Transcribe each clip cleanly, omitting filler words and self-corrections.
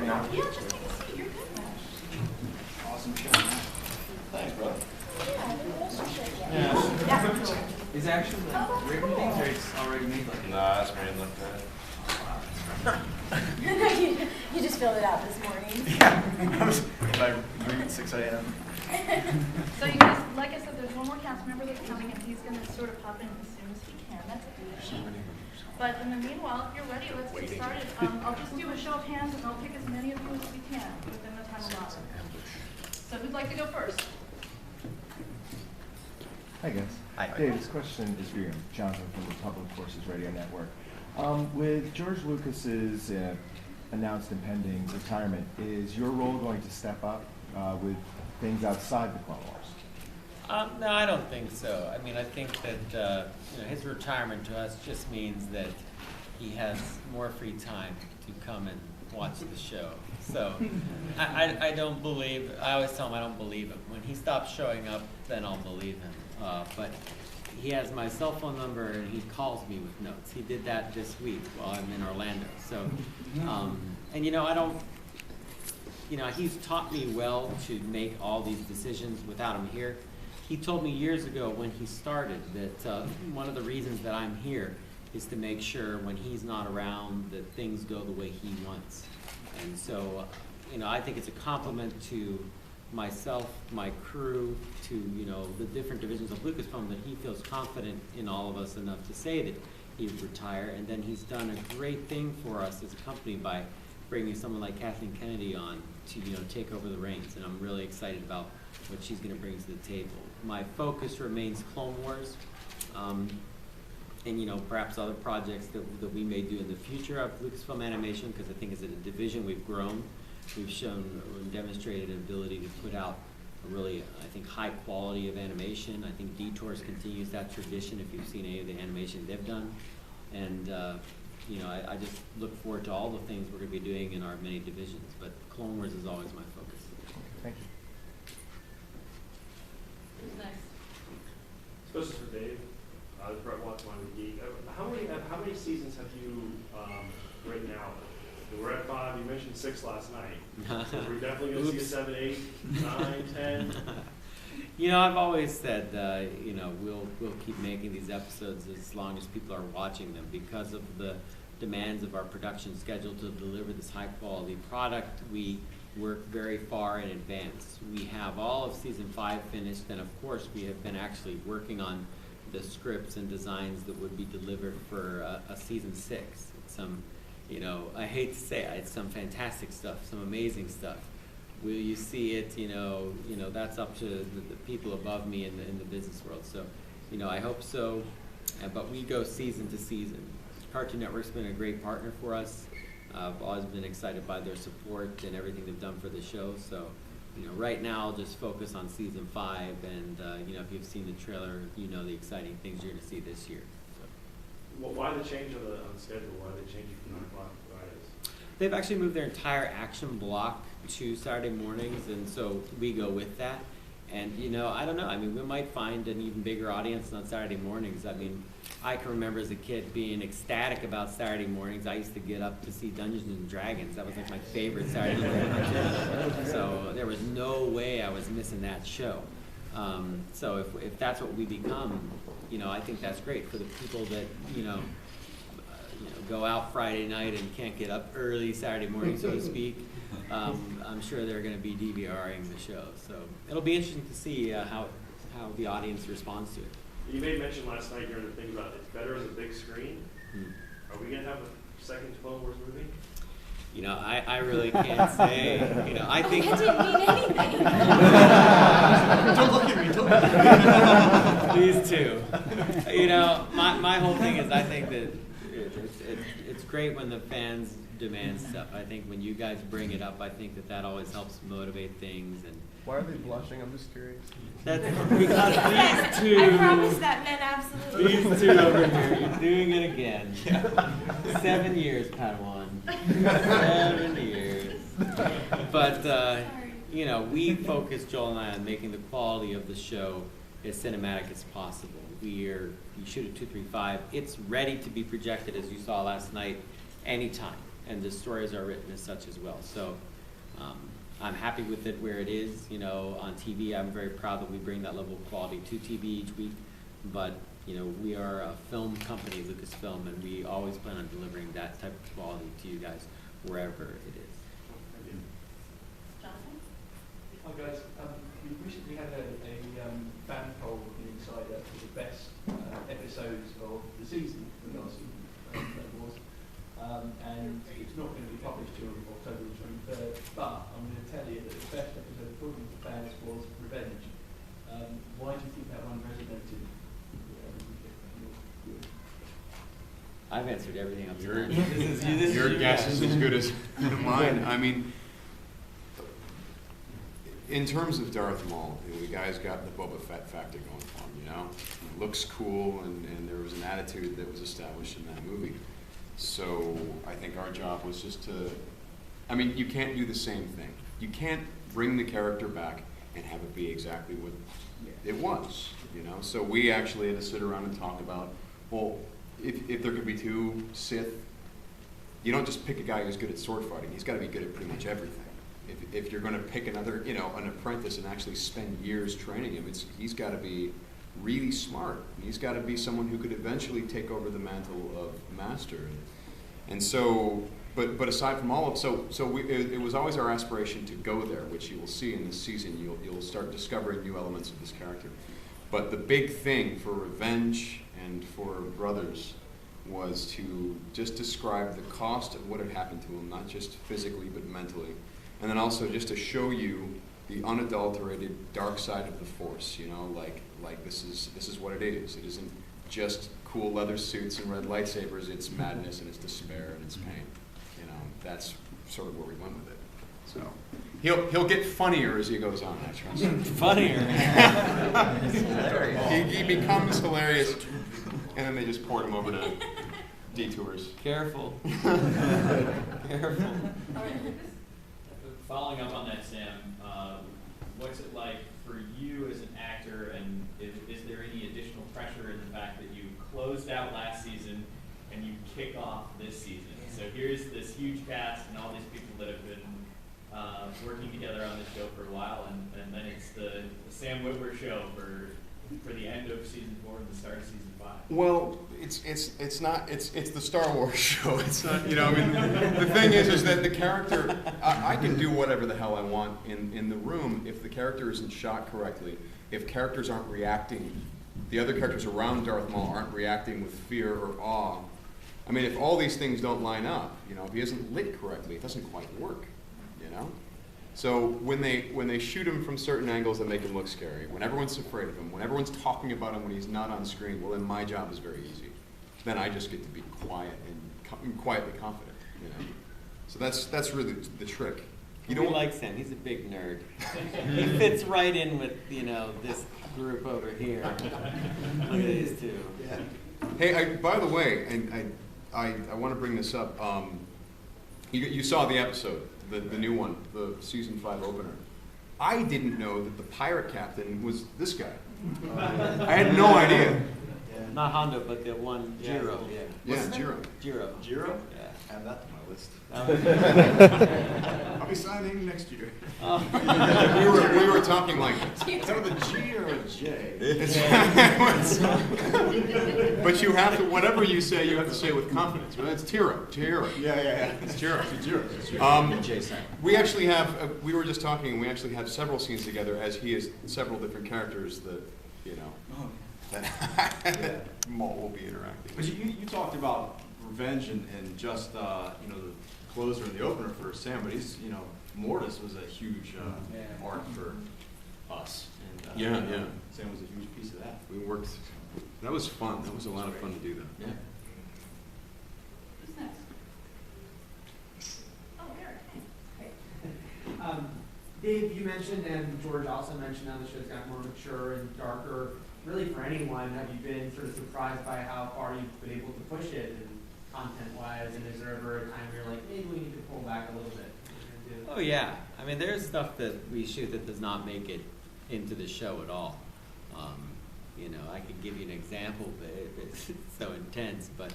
Yeah, just take a seat. You're good. Awesome show. Thanks, brother. Yeah. Is actually written things or it's already made like Nah, it's made like that. You just filled it out this morning. I read at 6 a.m. So you guys, like I said, there's one more cast member that's coming, and he's going to sort of pop in as soon as he can. That's it. But in the meanwhile, if you're ready, let's get started. I'll just do a show of hands, and I'll pick as many of you as we can within the time allotted. So who'd like to go first? Hi guys. Hi. Dave, this question is for you. Jonathan from the Public Forces Radio Network. With George Lucas's announced impending retirement, is your role going to step up with things outside the Clone Wars? No, I don't think so. I mean, I think that his retirement to us just means that he has more free time to come and watch the show. So I don't believe, I always tell him I don't believe him. When he stops showing up, then I'll believe him. But he has my cell phone number and he calls me with notes. He did that this week while I'm in Orlando. So, and I don't, he's taught me well to make all these decisions without him here. He told me years ago when he started that one of the reasons that I'm here is to make sure when he's not around that things go the way he wants. And so, I think it's a compliment to myself, my crew, to the different divisions of Lucasfilm that he feels confident in all of us enough to say that he would retire. And then he's done a great thing for us as a company by bringing someone like Kathleen Kennedy on to take over the reins. And I'm really excited about what she's going to bring to the table. My focus remains Clone Wars, and perhaps other projects that we may do in the future of Lucasfilm Animation, because I think as a division we've grown. We've shown and demonstrated an ability to put out a really, I think, high quality of animation. I think Detours continues that tradition if you've seen any of the animation they've done. And, I just look forward to all the things we're going to be doing in our many divisions. But Clone Wars is always my focus. Thank you. Who's next? This is for Dave. This is Brett Watson on the Geek. How many seasons have you written out? We're at 5. You mentioned 6 last night. So we're definitely going to see a 7, 8, 9, 10. I've always said, we'll keep making these episodes as long as people are watching them because of the demands of our production schedule to deliver this high quality product. We work very far in advance. We have all of season 5 finished, and of course we have been actually working on the scripts and designs that would be delivered for a season 6. It's some, I hate to say it, it's some fantastic stuff, some amazing stuff. Will you see it? That's up to the people above me in the business world. So, I hope so. But we go season to season. Cartoon Network's been a great partner for us. I've always been excited by their support and everything they've done for the show. So, right now I'll just focus on season 5. And if you've seen the trailer, the exciting things you're going to see this year. Well, why the change on the schedule? Why they change it from 9 o'clock to Fridays? They've actually moved their entire action block to Saturday mornings, and so we go with that. And I don't know. I mean, we might find an even bigger audience on Saturday mornings. I mean, I can remember as a kid being ecstatic about Saturday mornings. I used to get up to see Dungeons and Dragons. That was like my favorite Saturday morning cartoon. So there was no way I was missing that show. So if that's what we become, I think that's great for the people that go out Friday night and can't get up early Saturday morning, so to speak. I'm sure they're going to be DVRing the show. So it'll be interesting to see how the audience responds to it. You made mention last night during the thing about it's better as a big screen. Are we going to have a second Clone Wars movie? I really can't say. I think It didn't mean anything. Don't look at me. Don't look at me. These two. My whole thing is I think that it's great when the fans demand stuff. I think when you guys bring it up, I think that always helps motivate things. And why are they blushing? I'm just curious. that's because these two. I promise that meant absolutely. These two over here, you're doing it again. 7 years, Padawan. 7 years. But we focus, Joel and I, on making the quality of the show as cinematic as possible. You shoot at 235. It's ready to be projected, as you saw last night, anytime. and the stories are written as such as well. So I'm happy with it where it is. You know, on TV, I'm very proud that we bring that level of quality to TV each week. But you know, we are a film company, Lucasfilm, and we always plan on delivering that type of quality to you guys wherever it is. Jonathan? Hi guys, we recently had a fan poll in Insider for the best episodes of the season, the last season, that was. And it's not going to be published till October the 23rd, but I'm going to tell you that the best episode, according to fans, was Revenge. Why do you think that one resonated? I've answered everything up to Your, now. your guess is as good as mine. I mean, in terms of Darth Maul, you know, the guy's got the Boba Fett factor going for him, you know? He looks cool, and there was an attitude that was established in that movie. So I think our job was just to, I mean, you can't do the same thing. You can't bring the character back and have it be exactly what it was, you know? So we actually had to sit around and talk about, well, if there could be two Sith, you don't just pick a guy who's good at sword fighting. He's got to be good at pretty much everything. If you're going to pick another, you know, an apprentice and actually spend years training him, he's got to be really smart. He's got to be someone who could eventually take over the mantle of master. And so, but aside from all of, it was always our aspiration to go there, which you will see in this season. You'll start discovering new elements of this character. But the big thing for Revenge and for Brothers was to just describe the cost of what had happened to him, not just physically but mentally, and then also just to show you the unadulterated dark side of the Force. You know, like this is what it is. It isn't just cool leather suits and red lightsabers. It's madness and it's despair and it's pain. You know, that's sort of where we went with it. So he'll get funnier as he goes on. I trust. Funnier. he becomes hilarious, and then they just port him over to detours. Careful. Careful. Following up on that, Sam, what's it like for you as an actor, and is there any additional pressure in the fact that you closed out last season and you kick off this season? So here's this huge cast and all these people that have been working together on this show for a while, and then it's the Sam Witwer show for the end of season 4 and the start of season 5. Well, it's the Star Wars show. It's not, you know, I mean, the thing is that the character, I can do whatever the hell I want in the room if the character isn't shot correctly, if characters aren't reacting, the other characters around Darth Maul aren't reacting with fear or awe. I mean, if all these things don't line up, you know, if he isn't lit correctly, it doesn't quite work, you know? So when they shoot him from certain angles that make him look scary, when everyone's afraid of him, when everyone's talking about him when he's not on screen, well, then my job is very easy. Then I just get to be quiet and quietly confident, you know. So that's really the trick. You know, like Sam, he's a big nerd. He fits right in with, you know, this group over here. Look at these two. Yeah. Hey, by the way, and I want to bring this up. You saw the episode, the new one, the season 5 opener. I didn't know that the pirate captain was this guy. I had no idea. Yeah. Not Hondo, but the one Jiro. Yeah, Jiro. Jiro? Yeah. Add that to my list. Oh. I'll be signing next year. we were talking like Is that with a G or a J? But you have to, whatever you say, you have to say it with confidence. Well, it's Tiro. Yeah. It's Jiro. It's We actually have, we were just talking, we actually have several scenes together as he has several different characters that, you know, that Maul will be interacting But with. you talked about Revenge and just, you know, the closer and the opener for Sam, but he's, you know, Mortis was a huge arc for us. And, Yeah. Sam was a huge piece of that. We worked, that was fun. That was a lot of fun to do that. Yeah. Who's next? Oh, Eric. Dave, you mentioned, and George also mentioned, how the show's got more mature and darker. Really, for anyone, have you been sort of surprised by how far you've been able to push it, and content-wise? And is there ever a time where you're like, maybe we need to pull back a little bit? Oh yeah, I mean, there's stuff that we shoot that does not make it into the show at all. You know, I could give you an example, but it's so intense. But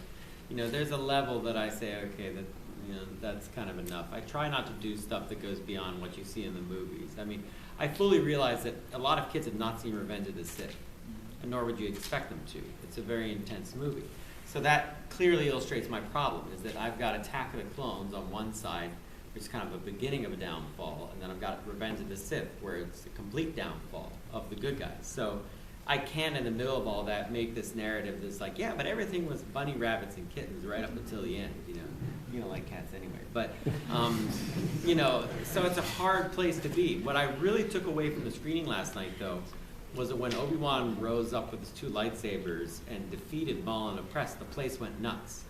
you know, there's a level that I say, okay, that You know, that's kind of enough. I try not to do stuff that goes beyond what you see in the movies. I mean, I fully realize that a lot of kids have not seen Revenge of the Sith, and nor would you expect them to. It's a very intense movie. So that clearly illustrates my problem, is that I've got Attack of the Clones on one side, which is kind of a beginning of a downfall, and then I've got Revenge of the Sith, where it's a complete downfall of the good guys. So I can't, in the middle of all that, make this narrative that's like, yeah, but everything was bunny rabbits and kittens right up until the end, you know. You don't like cats anyway. But, you know, so it's a hard place to be. What I really took away from the screening last night, though, was that when Obi-Wan rose up with his 2 lightsabers and defeated Maul and Oppressed, the place went nuts.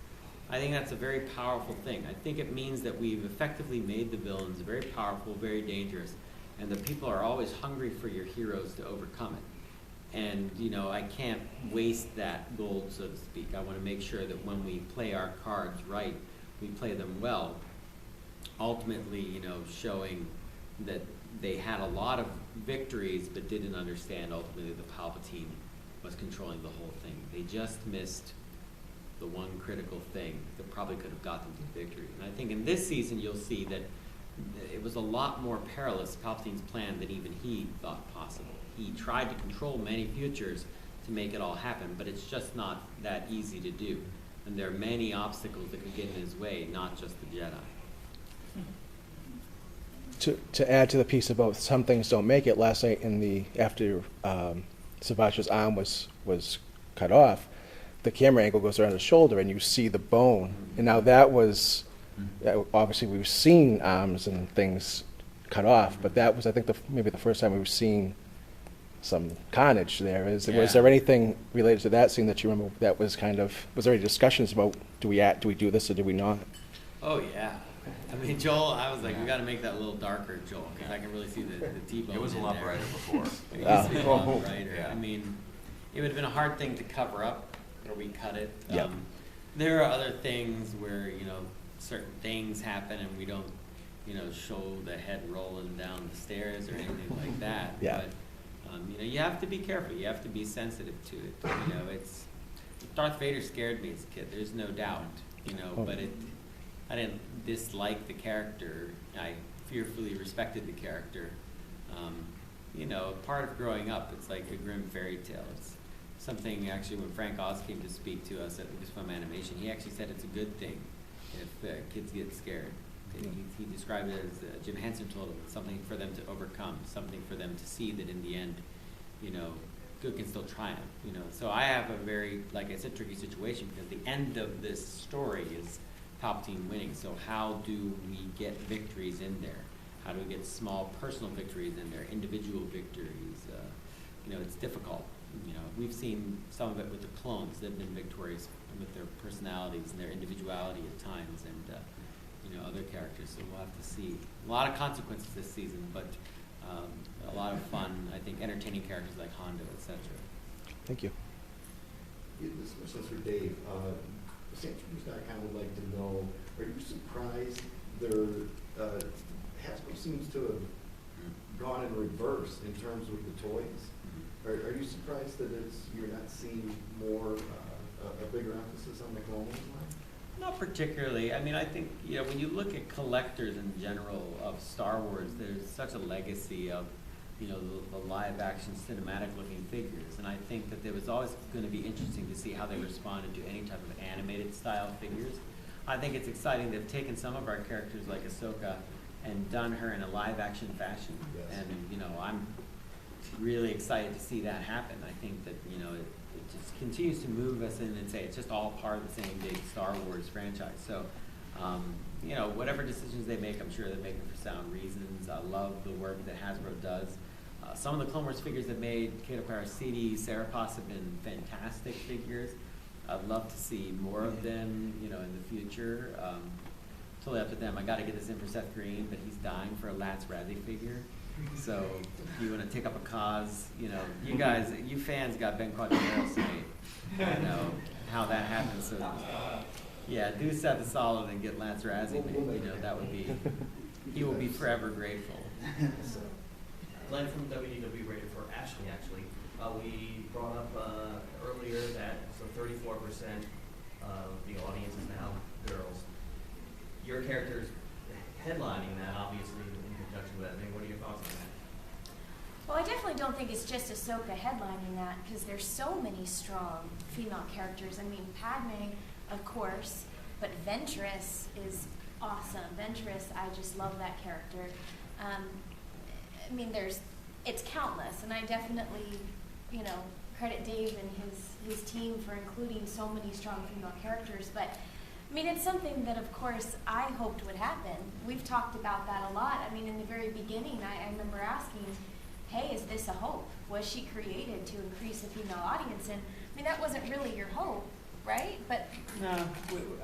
I think that's a very powerful thing. I think it means that we've effectively made the villains very powerful, very dangerous, and the people are always hungry for your heroes to overcome it. And, you know, I can't waste that gold, so to speak. I want to make sure that when we play our cards right, we play them well, ultimately, you know, showing that they had a lot of victories but didn't understand ultimately the Palpatine was controlling the whole thing. They just missed the one critical thing that probably could have got them to victory. And I think in this season you'll see that it was a lot more perilous, Palpatine's plan, than even he thought possible. He tried to control many futures to make it all happen, but it's just not that easy to do. And there are many obstacles that could get in his way, not just the Jedi. To add to the piece about some things don't make it, last night after Savaj's arm was cut off, the camera angle goes around his shoulder and you see the bone. And now that was, obviously we've seen arms and things cut off, but that was, I think, maybe the first time we've seen some carnage there. Was there anything related to that scene that you remember that was kind of, was there any discussions about, do we do this or do we not? Oh yeah. I mean, Joel, I was like, we got to make that a little darker, Joel, because I can really see the T-bone. It was a lot brighter before. It used to be a lot brighter. Yeah. I mean, it would have been a hard thing to cover up, or we cut it. Yep. There are other things where, you know, certain things happen and we don't, you know, show the head rolling down the stairs or anything like that. Yeah. But, you know, you have to be careful. You have to be sensitive to it. You know, Darth Vader scared me as a kid. There's no doubt. You know, but I didn't dislike the character. I fearfully respected the character. You know, part of growing up, it's like a grim fairy tale. It's something, actually, when Frank Oz came to speak to us at Lucasfilm Animation, he actually said it's a good thing if kids get scared. He described it as, Jim Henson told him, something for them to overcome, something for them to see that in the end, you know, good can still triumph, you know. So I have a very, like I said, tricky situation, because the end of this story is Palpatine winning. So how do we get victories in there? How do we get small personal victories in there, individual victories? You know, it's difficult. You know, we've seen some of it with the clones. They've been victorious with their personalities and their individuality at times, and you know, other characters. So we'll have to see. A lot of consequences this season, but a lot of fun. I think entertaining characters like Hondo, etc. Thank you. This question's for Dave. Sandtroopers.com would like to know, are you surprised Hasbro seems to have gone in reverse in terms of the toys? Are you surprised that you're not seeing more, a bigger emphasis on the Clone Wars line? Not particularly. I mean, I think, you know, when you look at collectors in general of Star Wars, there's such a legacy of, you know, the live-action cinematic-looking figures, and I think that it was always going to be interesting to see how they responded to any type of animated-style figures. I think it's exciting they've taken some of our characters like Ahsoka and done her in a live-action fashion, and, you know, I'm really excited to see that happen. I think that, you know, it just continues to move us in and say it's just all part of the same big Star Wars franchise. So, you know, whatever decisions they make, I'm sure they're making for sound reasons. I love the work that Hasbro does. Some of the Clone Wars figures that made Kato Parasiti, Serapos have been fantastic figures. I'd love to see more of them, you know, in the future. Totally up to them. I got to get this in for Seth Green, but he's dying for a Lats Razzie figure. So if you want to take up a cause, you know, you guys, you fans got Ben Quadrilleros made. I know how that happens. So yeah, do Seth a solid and get Lats Razzie made. You know, that would be, he will be forever grateful. Glenn from WDW Rated for Ashley, actually. We brought up earlier that 34% of the audience is now girls. your character's headlining that, obviously, in conjunction with that. I mean, what are your thoughts on that? Well, I definitely don't think it's just Ahsoka headlining that, because there's so many strong female characters. I mean, Padme, of course, but Ventress is awesome. Ventress, I just love that character. I mean, it's countless, and I definitely, credit Dave and his team for including so many strong female characters. But I mean, it's something that, of course, I hoped would happen. We've talked about that a lot. I mean, in the very beginning, I remember asking, hey, is this a hope? Was she created to increase the female audience? And I mean, that wasn't really your hope, right? But no,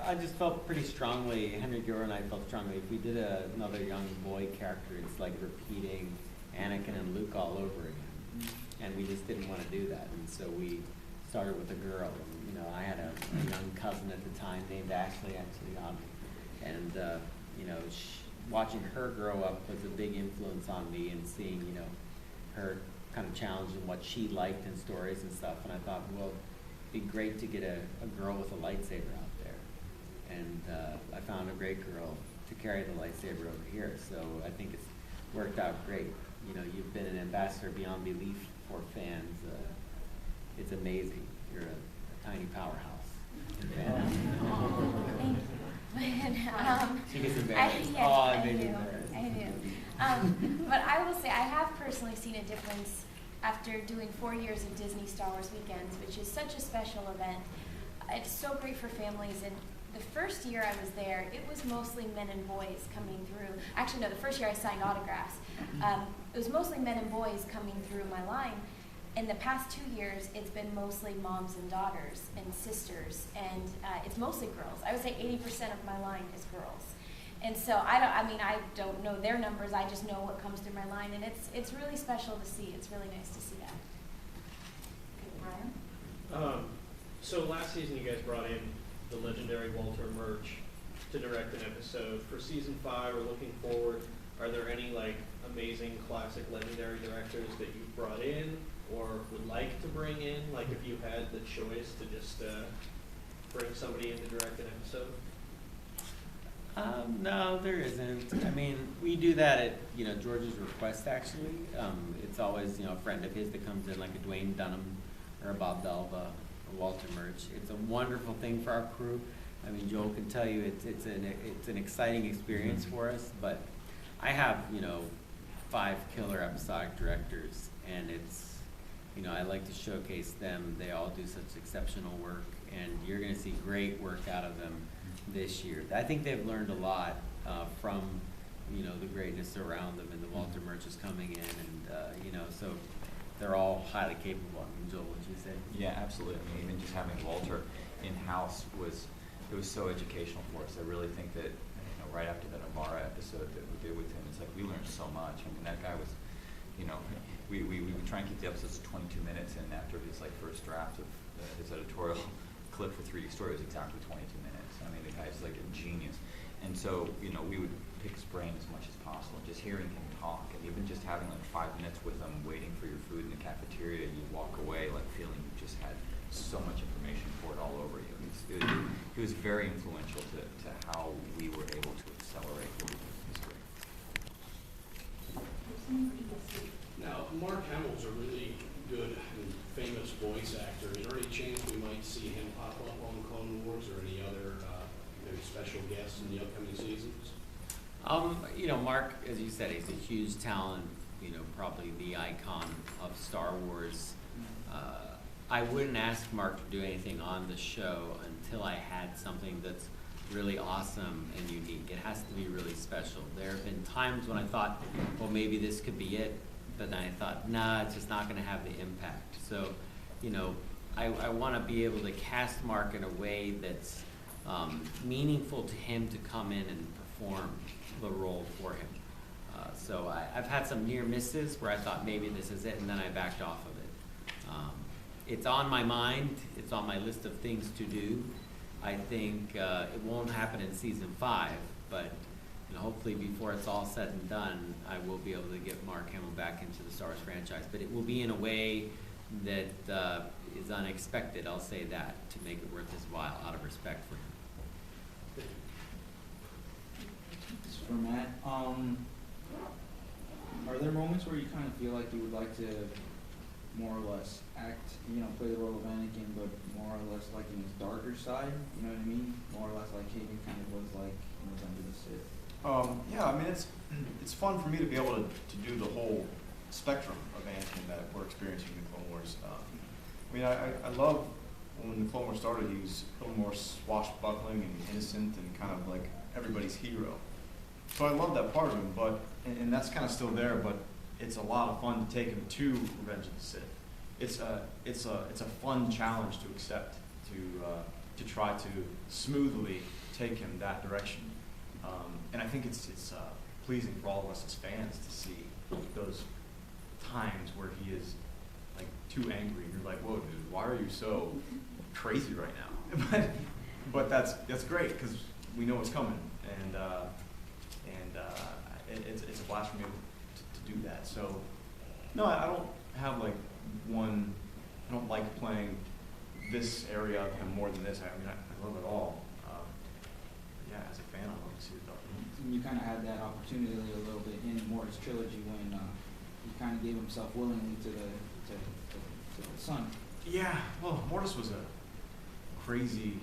I just felt pretty strongly, Henry Gore and I felt strongly, if we did another young boy character, it's like repeating Anakin and Luke all over again. And we just didn't want to do that. And so we started with a girl. And, I had a young cousin at the time named Ashley, actually, and watching her grow up was a big influence on me, and seeing, her kind of challenge in what she liked in stories and stuff. And I thought, well, it'd be great to get a girl with a lightsaber out there. And I found a great girl to carry the lightsaber over here. So I think it's worked out great. You've been an ambassador beyond belief for fans. It's amazing. You're a tiny powerhouse. thank you. She gets embarrassed. Yes, I do. But I will say, I have personally seen a difference after doing 4 years of Disney Star Wars Weekends, which is such a special event. It's so great for families. And the first year I was there, it was mostly men and boys coming through. Actually, no, the first year I signed autographs. It was mostly men and boys coming through my line. In the past 2 years, it's been mostly moms and daughters and sisters, and it's mostly girls. I would say 80% of my line is girls. And so I don't know their numbers, I just know what comes through my line, and it's really special to see. It's really nice to see that. Okay, Ryan? So last season you guys brought in the legendary Walter Murch to direct an episode. For season 5, or looking forward, are there any amazing classic legendary directors that you've brought in or would like to bring in? If you had the choice to just bring somebody in to direct an episode? No, there isn't. I mean, we do that at George's request, actually. It's always a friend of his that comes in, like a Dwayne Dunham or a Bob Belva, or Walter Murch. It's a wonderful thing for our crew. I mean, Joel can tell you it's an exciting experience for us. But I have 5 killer episodic directors, and it's I like to showcase them. They all do such exceptional work, and you're going to see great work out of them this year. I think they've learned a lot from the greatness around them, and the Walter Murch is coming in, and so they're all highly capable. I mean, Joel, what did you say? Yeah, absolutely. I mean, even just having Walter in-house was so educational for us. I really think that right after the Navarra episode that we did with him, it's like we learned so much. I mean, that guy was, we would try and keep the episodes 22 minutes, and after his first draft of his editorial clip for 3D Story was exactly 22 minutes. I mean, the guy's a genius. And so, we would pick his brain as much as possible. Just hearing him talk, and even just having 5 minutes with him waiting for your food in the cafeteria, you walk away feeling you just had so much information poured all over you. He was very influential to how we were able to accelerate history. Now, Mark Hamill's a really good and famous voice actor. Is there any chance we might see him pop up on Clone Wars or any other maybe special guests in the upcoming seasons? Mark, as you said, he's a huge talent, probably the icon of Star Wars. I wouldn't ask Mark to do anything on the show until I had something that's really awesome and unique. It has to be really special. There have been times when I thought, well, maybe this could be it, but then I thought, nah, it's just not going to have the impact. So, I want to be able to cast Mark in a way that's meaningful to him to come in and perform the role for him. So I've had some near misses where I thought maybe this is it, and then I backed off of it. It's on my mind. It's on my list of things to do. I think it won't happen in season 5, but hopefully before it's all said and done, I will be able to get Mark Hamill back into the Star Wars franchise. But it will be in a way that is unexpected, I'll say that, to make it worth his while, out of respect for him. for Matt. Are there moments where you kind of feel like you would like to more or less act, play the role of Anakin, but more or less like in his darker side? You know what I mean? More or less like Hayden kind of was like under the Sith. Yeah, I mean, it's fun for me to be able to do the whole spectrum of Anakin that we're experiencing in the Clone Wars. I mean, I love when the Clone Wars started, he was a little more swashbuckling and innocent and kind of like everybody's hero. So I love that part of him, and that's kind of still there, but it's a lot of fun to take him to Revenge of the Sith. It's a fun challenge to accept, to try to smoothly take him that direction. And I think it's pleasing for all of us as fans to see those times where he is like too angry. You're like, whoa, dude, why are you so crazy right now? but that's great because we know what's coming, and it's a blast for me to do that. So no, I don't have like one. I don't like playing this area of him more than this. I mean, I love it all. Yeah, as a fan, I love to see it though. You kind of had that opportunity a little bit in Mortis Trilogy when he kind of gave himself willingly to the son. Yeah, well, Mortis was a crazy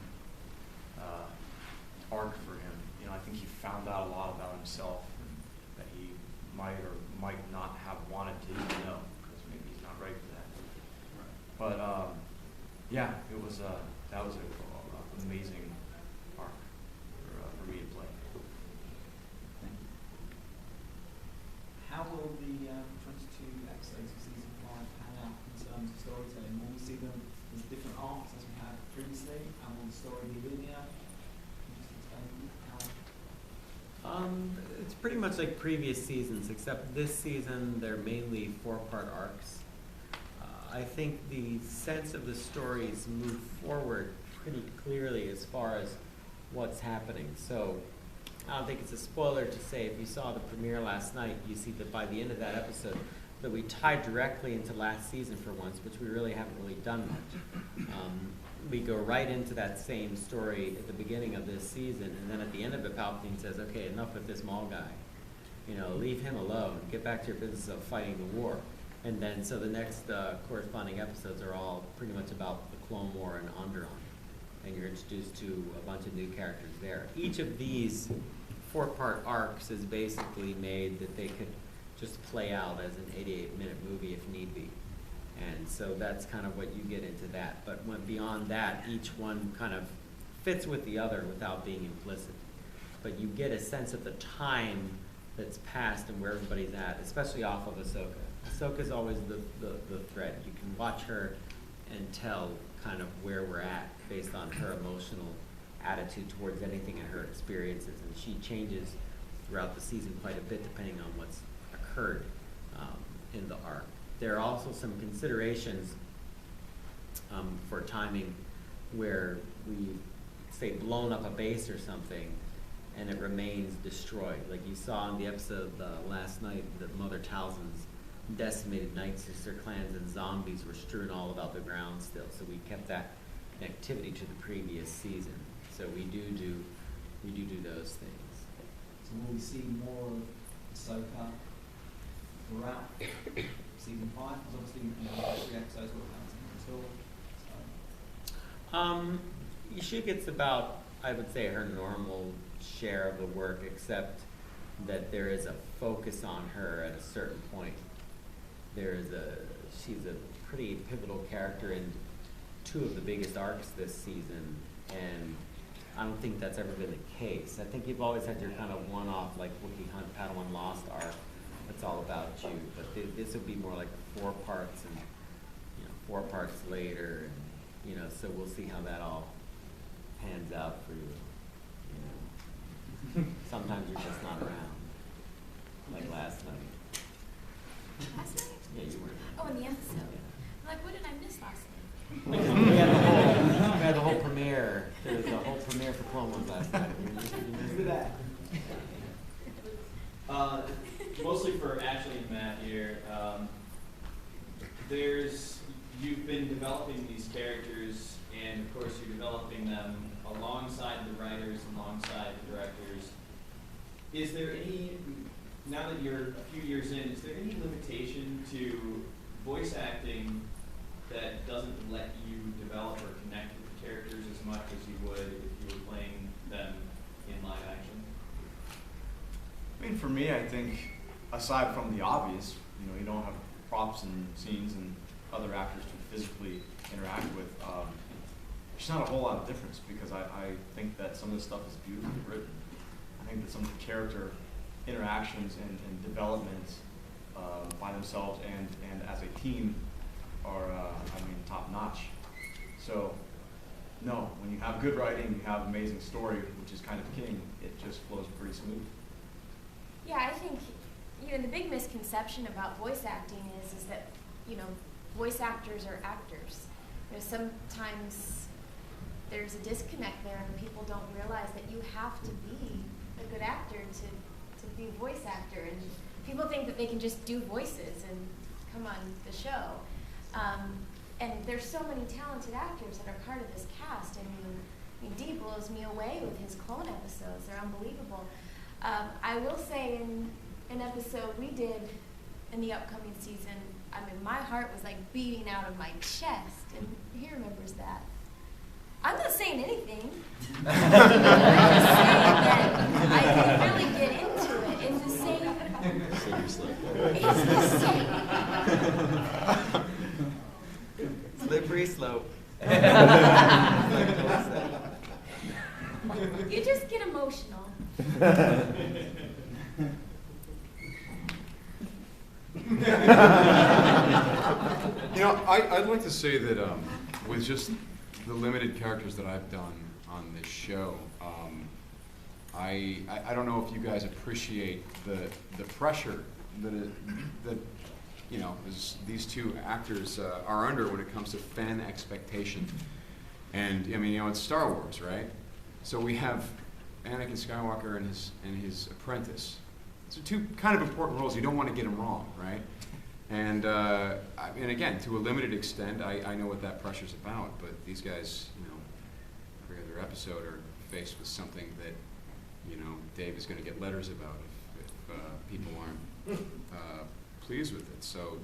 arc for him. I think he found out a lot about himself that he might or might not have wanted to even know because maybe he's not ready for that. Right. But yeah, it was that was an amazing arc for me to play. How will the 22 episodes of season 5 pan out in terms of storytelling? Will we see them as different arcs as we had previously, and will the story be linear? It's pretty much like previous seasons, except this season they're mainly 4-part arcs. I think the sense of the stories move forward pretty clearly as far as what's happening. So I don't think it's a spoiler to say if you saw the premiere last night, you see that by the end of that episode that we tied directly into last season for once, which we really haven't really done much. We go right into that same story at the beginning of this season, and then at the end of it, Palpatine says, okay, enough with this Maul guy. Leave him alone. Get back to your business of fighting the war. And then, so the next corresponding episodes are all pretty much about the Clone War and Onderon. And you're introduced to a bunch of new characters there. Each of these 4-part arcs is basically made that they could just play out as an 88-minute movie if need be. And so that's kind of what you get into that. But beyond that, each one kind of fits with the other without being implicit. But you get a sense of the time that's passed and where everybody's at, especially off of Ahsoka. Ahsoka's always the thread. You can watch her and tell kind of where we're at based on her emotional attitude towards anything and her experiences. And she changes throughout the season quite a bit depending on what's occurred in the arc. There are also some considerations for timing where we've, say, blown up a base or something and it remains destroyed. Like you saw in the episode last night, the Mother Talzin's decimated Night Sister clans and zombies were strewn all about the ground still. So we kept that activity to the previous season. So we do those things. So will we see more of Ahsoka throughout season 5? Because obviously, 3 episodes will have at all. She gets about, I would say, her normal share of the work, except that there is a focus on her at a certain point. She's a pretty pivotal character in 2 of the biggest arcs this season, and I don't think that's ever been the case. I think you've always had your kind of one-off, like Wookiee Hunt, Padawan Lost arc. That's all about you, but this would be more like 4 parts, and 4 parts later, and so we'll see how that all pans out for you. Sometimes you're just not around, like last night. Last night? Yeah, you were. Oh, in the episode. I'm like, what did I miss last night? We had the whole premiere. There was a whole premiere for Clone Wars last night. Look at that. Mostly for Ashley and Matt here. You've been developing these characters, and of course you're developing them alongside the writers, alongside the directors. is there any, now that you're a few years in, is there any limitation to voice acting that doesn't let you develop or connect with the characters as much as you would if you were playing them in live action? I mean, for me, I think, aside from the obvious, you don't have props and scenes and other actors to physically interact with, there's not a whole lot of difference, because I think that some of this stuff is beautifully written. I think that some of the character interactions and developments by themselves and as a team are, top notch. So, no, when you have good writing, you have amazing story, which is kind of king, it just flows pretty smooth. Yeah, I think, the big misconception about voice acting is that, voice actors are actors. Sometimes there's a disconnect there, and people don't realize that you have to be a good actor to be a voice actor. And people think that they can just do voices and come on the show. And there's so many talented actors that are part of this cast. Dee blows me away with his clone episodes. They're unbelievable. I will say in an episode we did in the upcoming season, my heart was like beating out of my chest, and he remembers that. I'm not saying anything. I'm just saying that I can really get into it. It's the same. Seriously. It's the same. Slippery slope. You just get emotional. I'd like to say that with just the limited characters that I've done on this show, I don't know if you guys appreciate the pressure that these two actors are under when it comes to fan expectation. And it's Star Wars, right? So we have Anakin Skywalker and his apprentice. So two kind of important roles. You don't want to get them wrong, right? And again, to a limited extent, I know what that pressure's about. But these guys, every other episode are faced with something that Dave is going to get letters about if people aren't pleased with it. So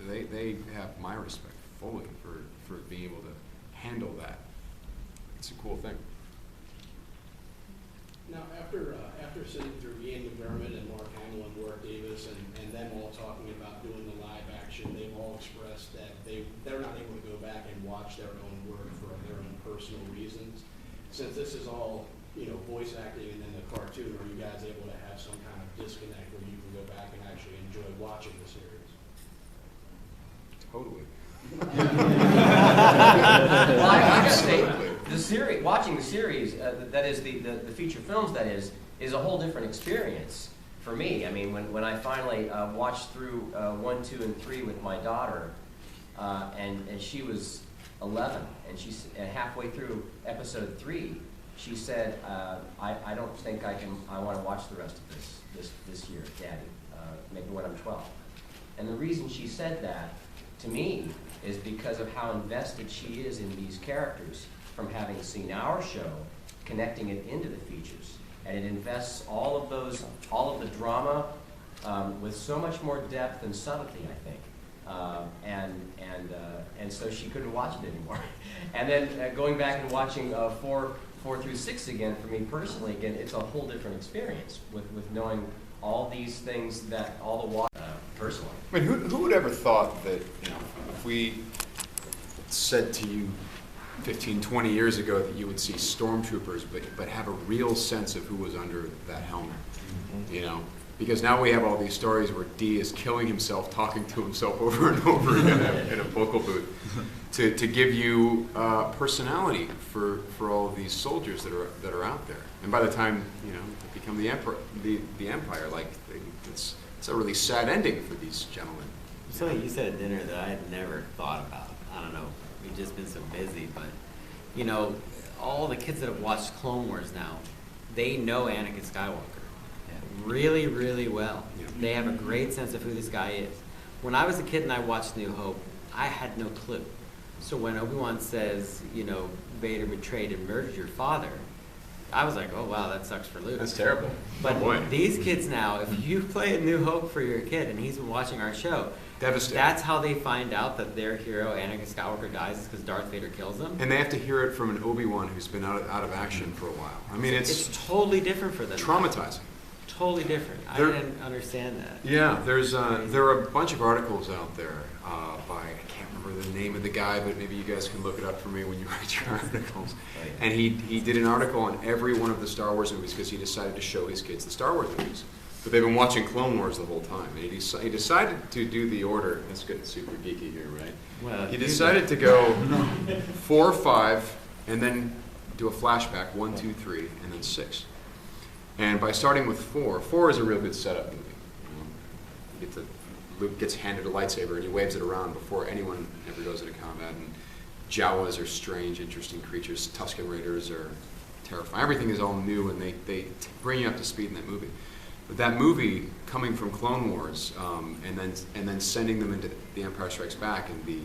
they have my respect fully for being able to handle that. It's a cool thing. Now, after sitting through Ian McDermott and Mark Hamill and Warwick Davis and them all talking about doing the live action, they've all expressed that they're not able to go back and watch their own work for their own personal reasons. Since this is all voice acting and then the cartoon, are you guys able to have some kind of disconnect where you can go back and actually enjoy watching the series? Totally. Well, I gotta say, watching the series, that is the feature films, that is a whole different experience for me. When I finally watched through 1, 2, and 3 with my daughter, and she was 11, and halfway through episode 3, she said, "I don't think I want to watch the rest of this year, Daddy, maybe when I'm 12." And the reason she said that to me is because of how invested she is in these characters from having seen our show, connecting it into the features. And it invests all of the drama with so much more depth and subtlety, I think. And so she couldn't watch it anymore. And then going back and watching 4 through 6 again, for me personally, again, it's a whole different experience with knowing all these things that all the personally. Who would ever thought that if we said to you 15, 20 years ago that you would see stormtroopers, but have a real sense of who was under that helmet, Because now we have all these stories where D is killing himself, talking to himself over and over again in a vocal booth to give you personality for all of these soldiers that are out there. And by the time they become the empire, it's a really sad ending for these gentlemen. Something you said at dinner that I had never thought about. I don't know. We've just been so busy, but all the kids that have watched Clone Wars now, they know Anakin Skywalker really, really well. They have a great sense of who this guy is. When I was a kid and I watched New Hope, I had no clue. So when Obi-Wan says, Vader betrayed and murdered your father, I was like, oh wow, that sucks for Luke. That's terrible. But Oh, boy. these kids now, if you play A New Hope for your kid and he's been watching our show, Devastating. that's how they find out that their hero, Anakin Skywalker, dies, is because Darth Vader kills them. And they have to hear it from an Obi-Wan who's been out of action for a while. I mean, it's totally different for them. traumatizing. Totally different. I There- didn't understand that. Yeah, there are a bunch of articles out there by, I can't remember the name of the guy, but maybe you guys can look it up for me when you write your articles. And he did an article on every one of the Star Wars movies because he decided to show his kids the Star Wars movies. But they've been watching Clone Wars the whole time. And he decided to do the order. Let's get super geeky here, right? Well, he decided to go 4, 5, and then do a flashback, 1, 2, 3, and then 6. And by starting with 4 is a real good setup movie. You get to, Luke gets handed a lightsaber and he waves it around before anyone ever goes into combat. And Jawas are strange, interesting creatures. Tusken Raiders are terrifying. Everything is all new, and they bring you up to speed in that movie. But that movie, coming from Clone Wars, and then sending them into The Empire Strikes Back and the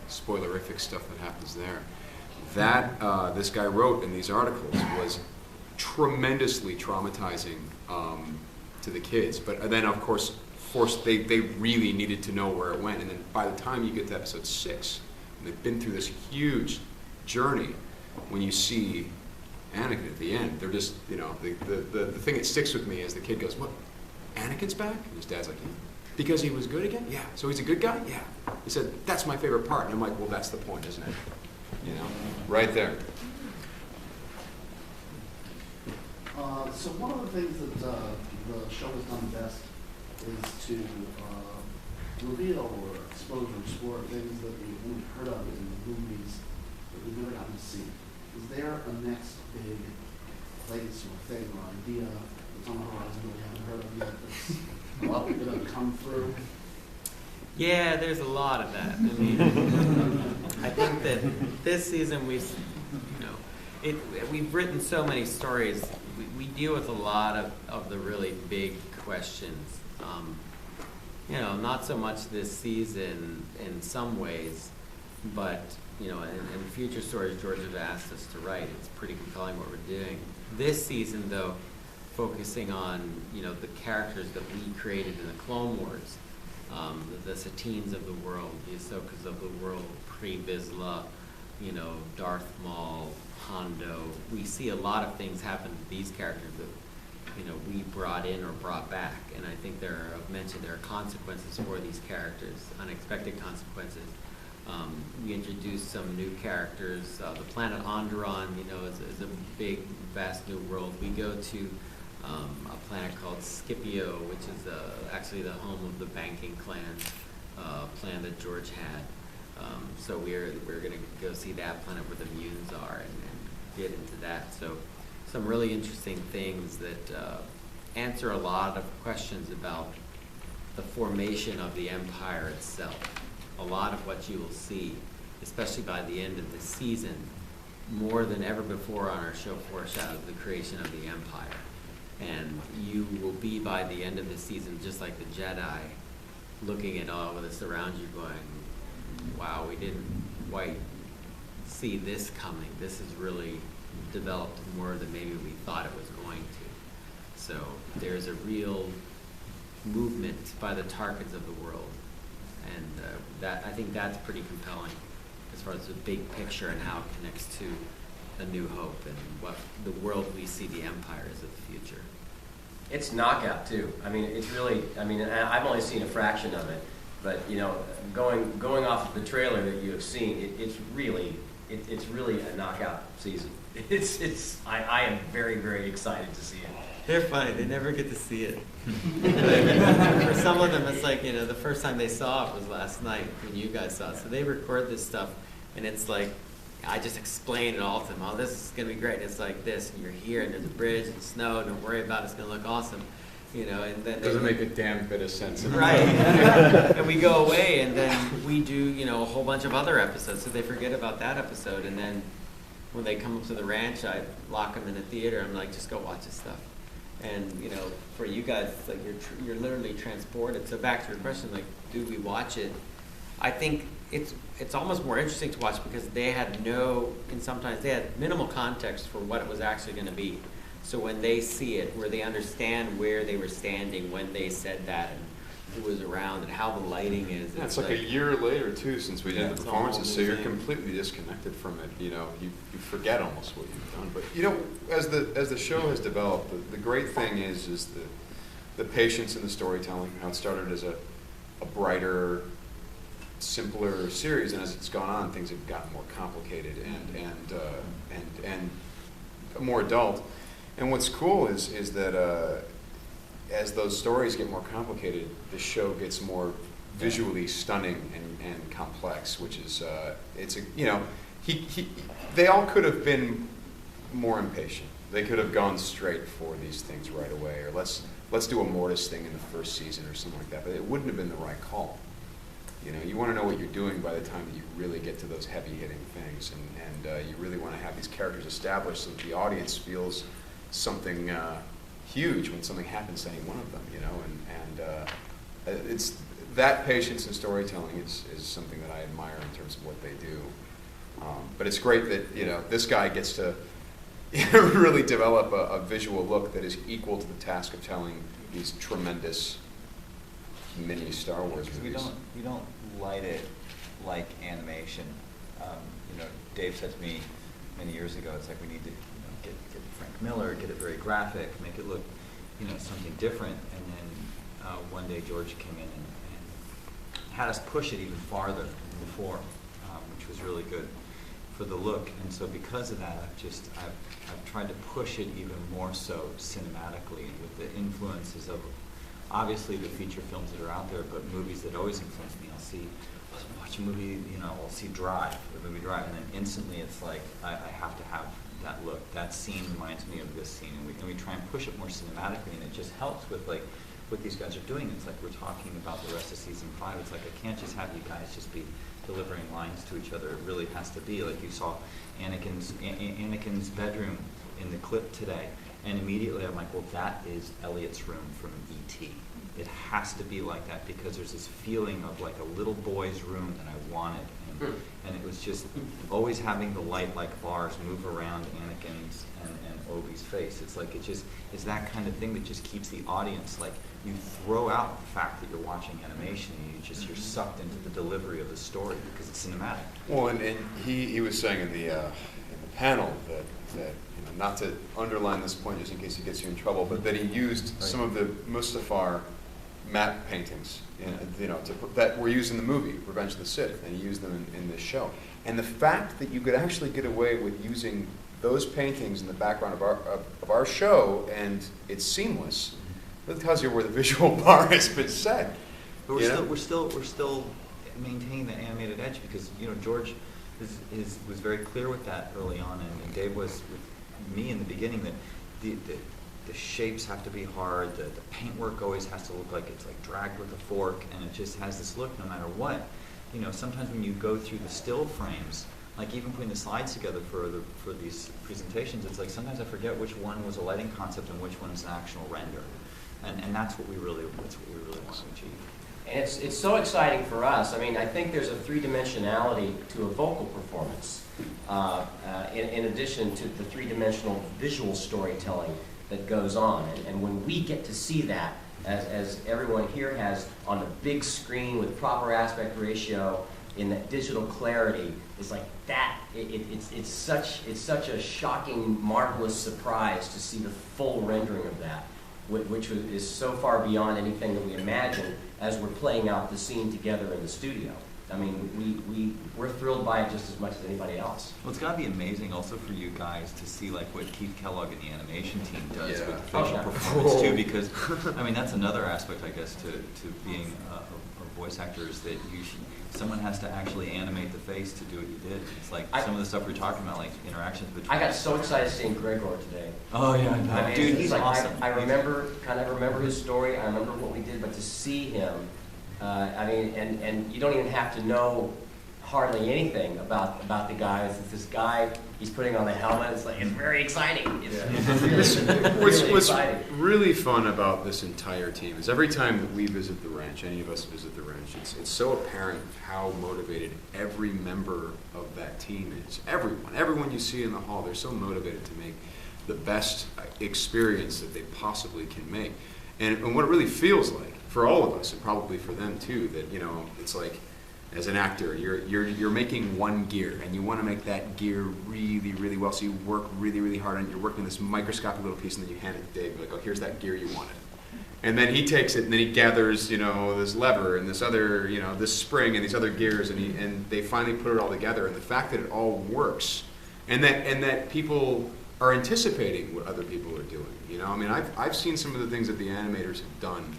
spoilerific stuff that happens there, that this guy wrote in these articles was tremendously traumatizing to the kids. But then, of course, they really needed to know where it went. And then by the time you get to episode 6, and they've been through this huge journey, when you see Anakin at the end, they're just, the thing that sticks with me is the kid goes, what, Anakin's back? And his dad's like, yeah. Because he was good again? Yeah. So he's a good guy? Yeah. He said, that's my favorite part. And I'm like, well, that's the point, isn't it? Right there. So one of the things that the show has done best is to reveal or expose or explore things that we've only heard of in the movies that we've never gotten to see. Is there a next big place or thing or idea that's on the horizon that we haven't heard of yet that's going to come through? Yeah, there's a lot of that. I mean, I think that this season we've written so many stories. We deal with a lot of the really big questions. Not so much this season in some ways, but in future stories George has asked us to write. It's pretty compelling what we're doing. This season, though, focusing on the characters that we created in the Clone Wars, the Satines of the world, the Ahsokas of the world, Pre-Vizsla, Darth Maul, Hondo. We see a lot of things happen to these characters that we brought in or brought back, and I think I've mentioned there are consequences for these characters, unexpected consequences. We introduced some new characters. The planet Onderon, is a big, vast new world. We go to a planet called Scipio, which is actually the home of the banking clan, plan that George had. So we're going to go see that planet where the mutants are and get into that. So some really interesting things that answer a lot of questions about the formation of the empire itself. A lot of what you will see, especially by the end of the season, more than ever before on our show foreshadows the creation of the empire. And you will be, by the end of the season, just like the Jedi, looking at all of this around you going, wow, we didn't quite see this coming. This has really developed more than maybe we thought it was going to. So there's a real movement by the Tarkins of the world. And I think that's pretty compelling as far as the big picture and how it connects to A New Hope and what the world we see the Empire is of the future. It's knockout too. I mean, it's really. I mean, I've only seen a fraction of it, but going off of the trailer that you have seen, it's really a knockout season. I am very, very excited to see it. They're funny. They never get to see it. For some of them, it's like, the first time they saw it was last night when you guys saw it. So they record this stuff, and it's like, I just explain it all to them. Oh, this is going to be great. It's like this, and you're here, and there's a bridge, and snow, don't worry about it. It's going to look awesome. And then doesn't make a damn bit of sense. Right. And we go away, and then we do, a whole bunch of other episodes, so they forget about that episode. And then when they come up to the ranch, I lock them in the theater. I'm like, just go watch this stuff. And for you guys, it's like you're literally transported. So back to your question, like, do we watch it? I think it's almost more interesting to watch because they had sometimes they had minimal context for what it was actually going to be. So when they see it, where they understand where they were standing when they said that, and who was around, and how the lighting is. Yeah, it's like a year later too since we did the it's performances, all so you're the same. completely disconnected from it. You know, you forget almost what you've done. But you know, as the show has developed, the great thing is the patience in the storytelling. How it started as a brighter, simpler series, and as it's gone on, things have gotten more complicated and more adult. And what's cool is that as those stories get more complicated, the show gets more visually stunning and complex, which is they all could have been more impatient. They could have gone straight for these things right away, or let's do a Mortis thing in the first season or something like that. But it wouldn't have been the right call. You know, you want to know what you're doing by the time that you really get to those heavy-hitting things, and you really want to have these characters established so that the audience feels something huge when something happens to any one of them. You know, and it's that patience in storytelling is something that I admire in terms of what they do. But it's great that this guy gets to really develop a visual look that is equal to the task of telling these tremendous mini Star Wars movies. We don't light it like animation. Dave said to me many years ago, it's like we need to get Frank Miller, get it very graphic, make it look something different. And then one day George came in and had us push it even farther than before, which was really good for the look. And so because of that, I've tried to push it even more so cinematically with the influences of obviously the feature films that are out there, but movies that always influence me. I'll watch a movie, I'll see Drive, the movie Drive, and then instantly it's like I have to have that look. That scene reminds me of this scene, and we try and push it more cinematically, and it just helps with like what these guys are doing. It's like we're talking about the rest of season 5. It's like I can't just have you guys just be delivering lines to each other. It really has to be like you saw Anakin's bedroom in the clip today. And immediately I'm like, well, that is Elliot's room from E.T. It has to be like that because there's this feeling of like a little boy's room that I wanted. And it was just always having the light like bars move around Anakin's and Obi's face. It's like it's that kind of thing that just keeps the audience, like you throw out the fact that you're watching animation and you're sucked into the delivery of the story because it's cinematic. Well, and he was saying in the panel that not to underline this point just in case he gets you in trouble, but that he used some of the Mustafar matte paintings, that were used in the movie Revenge of the Sith, and he used them in this show. And the fact that you could actually get away with using those paintings in the background of our show, and it's seamless, that tells you where the visual bar has been set. But we're still maintaining the animated edge because George was very clear with that early on, and Dave was with me in the beginning that the shapes have to be hard, the paintwork always has to look like it's like dragged with a fork, and it just has this look no matter what. Sometimes when you go through the still frames, like even putting the slides together for these presentations, it's like sometimes I forget which one was a lighting concept and which one's an actual render, and that's what we really want to achieve. And it's so exciting for us. I mean, I think there's a three-dimensionality to a vocal performance, in addition to the three-dimensional visual storytelling that goes on. And when we get to see that, as everyone here has on the big screen with proper aspect ratio, in that digital clarity, it's like that. It's such a shocking, marvelous surprise to see the full rendering of that, which is so far beyond anything that we imagine as we're playing out the scene together in the studio. I mean, we're thrilled by it just as much as anybody else. Well, it's got to be amazing also for you guys to see like what Keith Kellogg and the animation team does with facial performance too, because I mean that's another aspect, I guess, to being a voice actor is that someone has to actually animate the face to do what you did. It's like some of the stuff we're talking about, like interactions between. I got so excited seeing Gregor today. Oh yeah, no. I mean, Dude, he's like, awesome. I remember his story. I remember what we did, but to see him, I mean, and you don't even have to know hardly anything about the guys. It's this guy, he's putting on the helmet. It's like, it's very exciting. It's really What's exciting. really fun about this entire team is every time that we visit the ranch, any of us visit the ranch, it's so apparent how motivated every member of that team is. Everyone you see in the hall, they're so motivated to make the best experience that they possibly can make. And what it really feels like for all of us, and probably for them too, that, you know, it's like, as an actor, you're making one gear, and you want to make that gear really, really well. So you work really, really hard on it. You're working this microscopic little piece, and then you hand it to Dave. You're like, oh, here's that gear you wanted. And then he takes it, and then he gathers, you know, this lever and this other, you know, this spring and these other gears, and they finally put it all together. And the fact that it all works, and that people are anticipating what other people are doing. You know, I mean, I've seen some of the things that the animators have done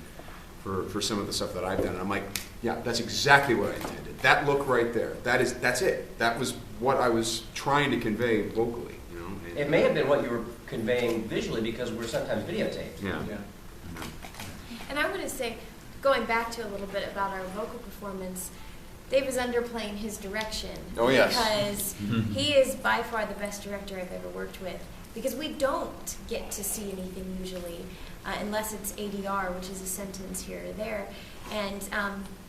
for some of the stuff that I've done, and I'm like, yeah, that's exactly what I intended. That look right there, that's it. That was what I was trying to convey vocally. You know, It may have been what you were conveying visually because we're sometimes videotaped. Yeah. And I want to say, going back to a little bit about our vocal performance, Dave is underplaying his direction. Oh, yes. Because he is by far the best director I've ever worked with. Because we don't get to see anything usually, unless it's ADR, which is a sentence here or there. And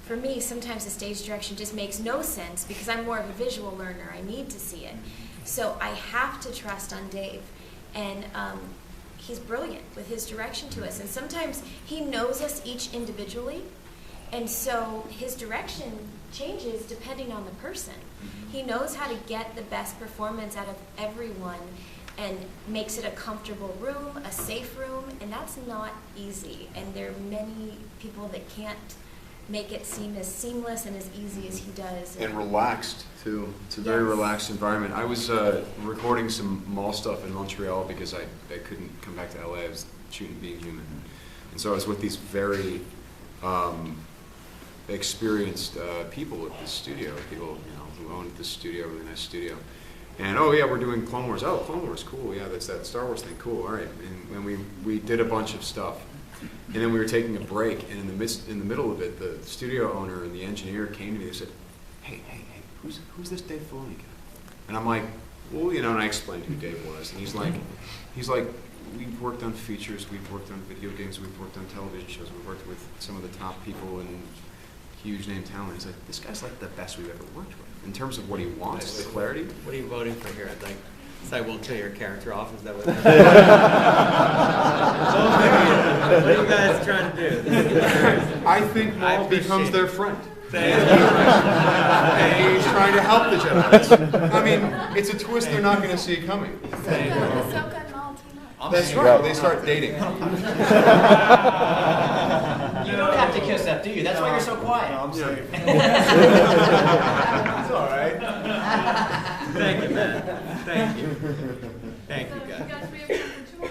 for me, sometimes the stage direction just makes no sense because I'm more of a visual learner. I need to see it. So I have to trust on Dave. And he's brilliant with his direction to us. And sometimes he knows us each individually. And so his direction changes depending on the person. He knows how to get the best performance out of everyone and makes it a comfortable room, a safe room, and that's not easy. And there are many people that can't make it seem as seamless and as easy as he does. And relaxed, too. It's a very relaxed environment. I was recording some mall stuff in Montreal because I couldn't come back to LA. I was shooting Being Human. And so I was with these very experienced people at this studio, people, you know, who owned this studio, really nice studio. And, oh yeah, we're doing Clone Wars. Oh, Clone Wars, cool. Yeah, that's that Star Wars thing. Cool, all right. And we did a bunch of stuff. And then we were taking a break, and in the middle of it, the studio owner and the engineer came to me and said, hey, who's this Dave Filoni guy? And I'm like, well, you know, and I explained who Dave was. And he's like, we've worked on features, we've worked on video games, we've worked on television shows, we've worked with some of the top people and huge name talent. He's like, this guy's like the best we've ever worked with. In terms of what he wants, the clarity. What are you voting for here? I'd like, so I won't kill your character off. Is that what? What are you guys trying to do? I think Maul becomes their friend. Thank And he's trying to help the Jedi. I mean, it's a twist they're not going to see coming. Ahsoka and Maul team up. That's right. They start dating. You don't have to kiss that, do you? That's why you're so quiet. No, I'm safe. It's all right. Thank you, man. Thank you. Thank you, guys. Guys, we have time for 2 more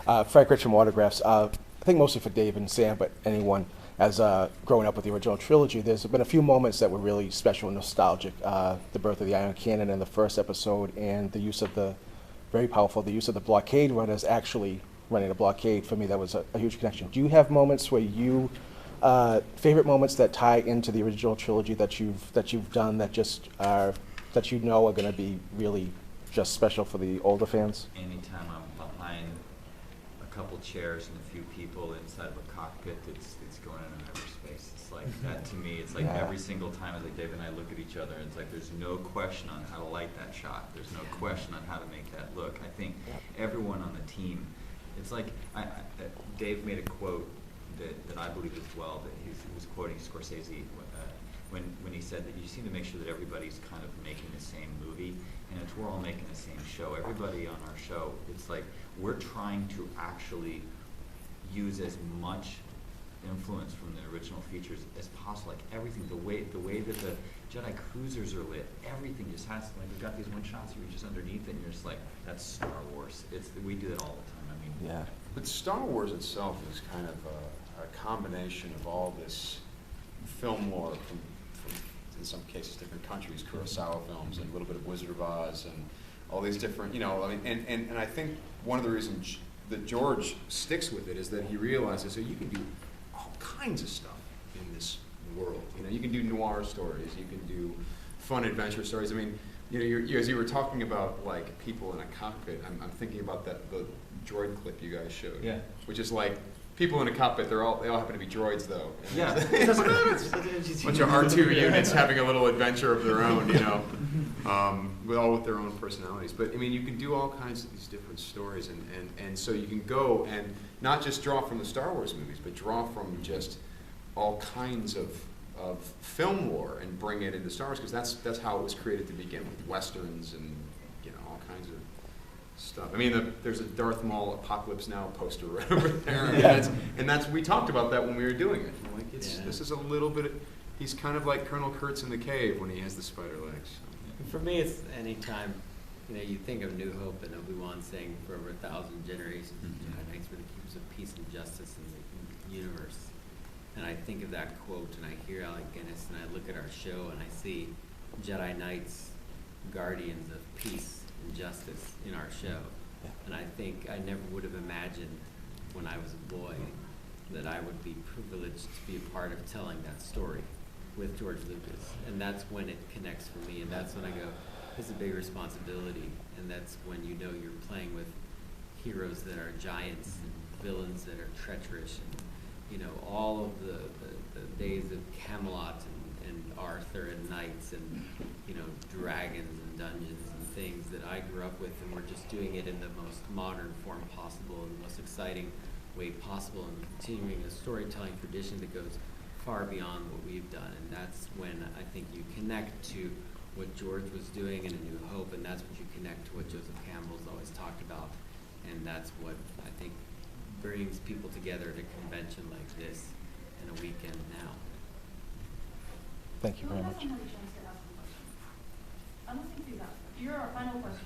questions. Frank Rich from Autographs. I think mostly for Dave and Sam, but anyone. As growing up with the original trilogy, there's been a few moments that were really special and nostalgic. The birth of the Iron Cannon in the first episode, and the use of the use of the blockade runners actually running a blockade. For me, that was a huge connection. Do you have moments where you favorite moments that tie into the original trilogy that you've done that just are that you know are going to be really just special for the older fans? Anytime I'm behind a couple chairs and a few people inside of a cockpit that's going into hyperspace, it's like that to me. It's like every single time, as like Dave and I look at each other, it's like there's no question on how to light that shot. There's no question on how to make that look. I think everyone on the team. It's like Dave made a quote that I believe as well, that he was quoting Scorsese when he said that you just need to make sure that everybody's kind of making the same movie, and if we're all making the same show, everybody on our show, it's like we're trying to actually use as much influence from the original features as possible. Like everything, the way that the Jedi cruisers are lit, everything just has like we've got these one shots where you're just underneath it and you're just like, that's Star Wars. We do that all the time. I mean, But Star Wars itself is kind of a combination of all this film lore from in some cases different countries, Kurosawa films, and a little bit of Wizard of Oz, and all these different, you know, I mean, and I think one of the reasons that George sticks with it is that he realizes that you can do all kinds of stuff in this world. You know, you can do noir stories, you can do fun adventure stories. I mean, you know, as you were talking about like people in a cockpit, I'm thinking about the droid clip you guys showed. Yeah. Which is like people in a cockpit. They all happen to be droids though. And Yeah. it doesn't matter. It's a bunch of R2 units having a little adventure of their own. You know, with their own personalities. But I mean, you can do all kinds of these different stories, and so you can go and not just draw from the Star Wars movies, but draw from just all kinds of film lore and bring it into Star Wars, because that's how it was created to begin with, westerns and all kinds of stuff. I mean, there's a Darth Maul Apocalypse Now poster right over there, and that's we talked about that when we were doing it. I'm like, this is a little bit. He's kind of like Colonel Kurtz in the cave when he has the spider legs. For me, it's any time you think of New Hope and Obi-Wan saying, "For over 1,000 generations, Jedi Knights were the keepers of peace and justice in the universe." And I think of that quote, and I hear Alec Guinness, and I look at our show, and I see Jedi Knights, guardians of peace and justice in our show. And I think I never would have imagined when I was a boy that I would be privileged to be a part of telling that story with George Lucas. And that's when it connects for me, and that's when I go, it's a big responsibility. And that's when you know you're playing with heroes that are giants and villains that are treacherous, and all of the days of Camelot and Arthur and knights and dragons and dungeons and things that I grew up with, and we're just doing it in the most modern form possible, and the most exciting way possible, and continuing a storytelling tradition that goes far beyond what we've done. And that's when I think you connect to what George was doing in A New Hope, and that's what you connect to what Joseph Campbell's always talked about, and that's what I think brings people together at a convention like this in a weekend now. Thank you very much. I don't think you got it. You're our final question.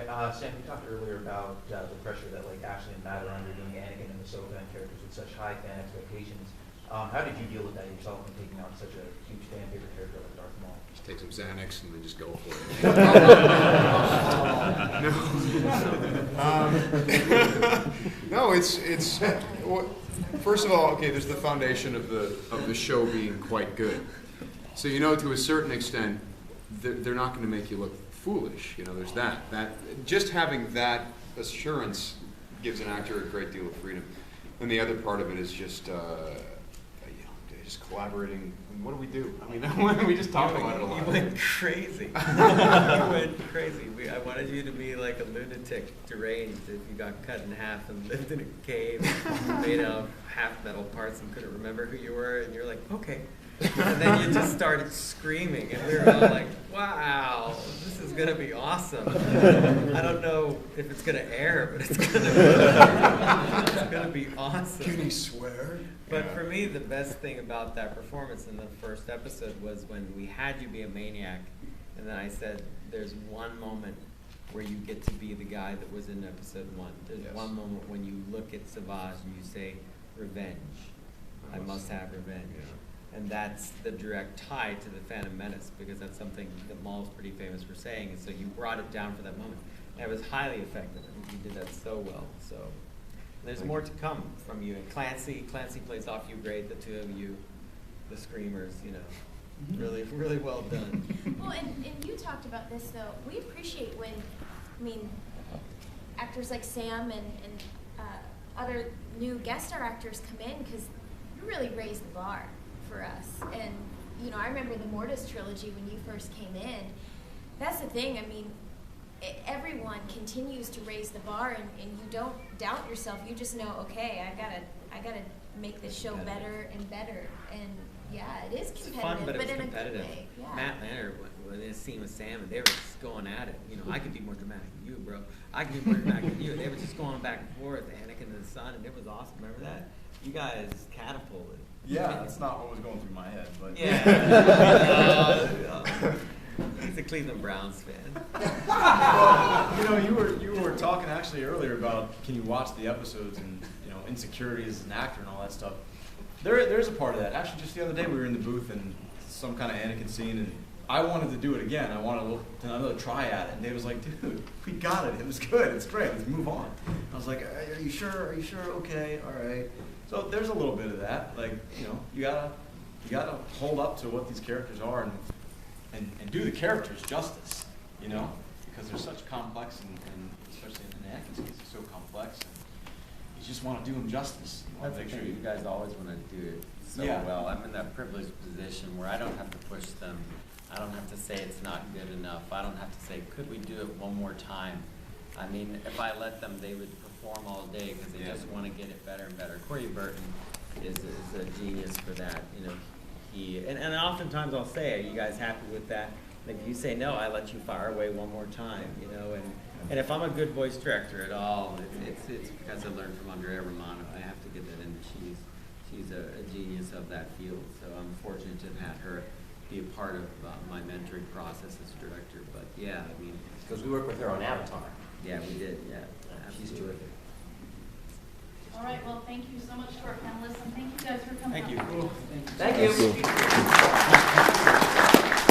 All right, Sam, you talked earlier about the pressure that like Ashley and Matt are under doing Anakin and Ahsoka and characters with such high fan expectations. How did you deal with that yourself when taking on such a huge fan favorite character like Darth Maul? Just take some Xanax and then just go for it. No, it's first of all, okay, there's the foundation of the show being quite good. So to a certain extent, they're not going to make you look foolish. There's that just having that assurance gives an actor a great deal of freedom. And the other part of it is just collaborating. What do we do? I mean, we just talk about it a lot. You went crazy. You went crazy. I wanted you to be like a lunatic, deranged, if you got cut in half and lived in a cave made out of half metal parts and couldn't remember who you were, and you're like, okay. And then you just started screaming, and we were all like, wow, this is going to be awesome. I don't know if it's going to air, but it's going to be awesome. Can he swear? But for me, the best thing about that performance in the first episode was when we had you be a maniac, and then I said, there's one moment where you get to be the guy that was in episode 1. There's one moment when you look at Savage and you say, revenge. I must have revenge. Yeah. And that's the direct tie to the Phantom Menace, because that's something that Maul's pretty famous for saying, and so you brought it down for that moment. And it was highly effective. I think you did that so well. So there's more to come from you. And Clancy plays off you great, the two of you, the screamers, really, really well done. Well, and you talked about this, though. We appreciate when, actors like Sam and other new guest star actors come in, because you really raised the bar for us. And, I remember the Mortis trilogy when you first came in. That's the thing. Everyone continues to raise the bar, and you don't doubt yourself. You just know, okay, I gotta make this show better and better. And yeah, it is competitive, It's fun, but it's in competitive. a good way. Yeah. Matt Lanter, when in a scene with Sam, and they were just going at it. I could be more dramatic than you, bro. I could be more dramatic than you. They were just going back and forth, Anakin and the son, and it was awesome. Remember that? You guys catapulted. Yeah, that's not what was going through my head, but he's a Cleveland Browns fan. Well, you were talking actually earlier about can you watch the episodes and insecurities as an actor and all that stuff. There's a part of that. Actually, just the other day we were in the booth and some kind of Anakin scene, and I wanted to do it again. I wanted another try at it, and Dave was like, "Dude, we got it. It was good. It's great. Let's move on." I was like, "Are you sure? Are you sure? Okay, all right." So there's a little bit of that. Like, you gotta you got to hold up to what these characters are and do the characters justice, you know, because they're such complex and especially in Anakin's case, they're so complex, and you just want to do them justice. You want That's to the make thing, sure you guys always want to do it so Yeah. well. I'm in that privileged position where I don't have to push them. I don't have to say it's not good enough. I don't have to say, could we do it one more time? I mean, if I let them, they would perform all day because they just want to get it better and better. Corey Burton is a genius for that. You know, and oftentimes I'll say, are you guys happy with that? And if you say no, I let you fire away one more time. You know, and if I'm a good voice director at all, it's because I learned from Andrea Romano. I have to get that in. She's a genius of that field. So I'm fortunate to have had her be a part of my mentoring process as director. But yeah, I mean, Because we worked with her on Avatar. yeah, we did. Yeah, She's absolutely. terrific. All right, well, thank you so much to our panelists, and thank you guys for coming Thank out. you. Thank you.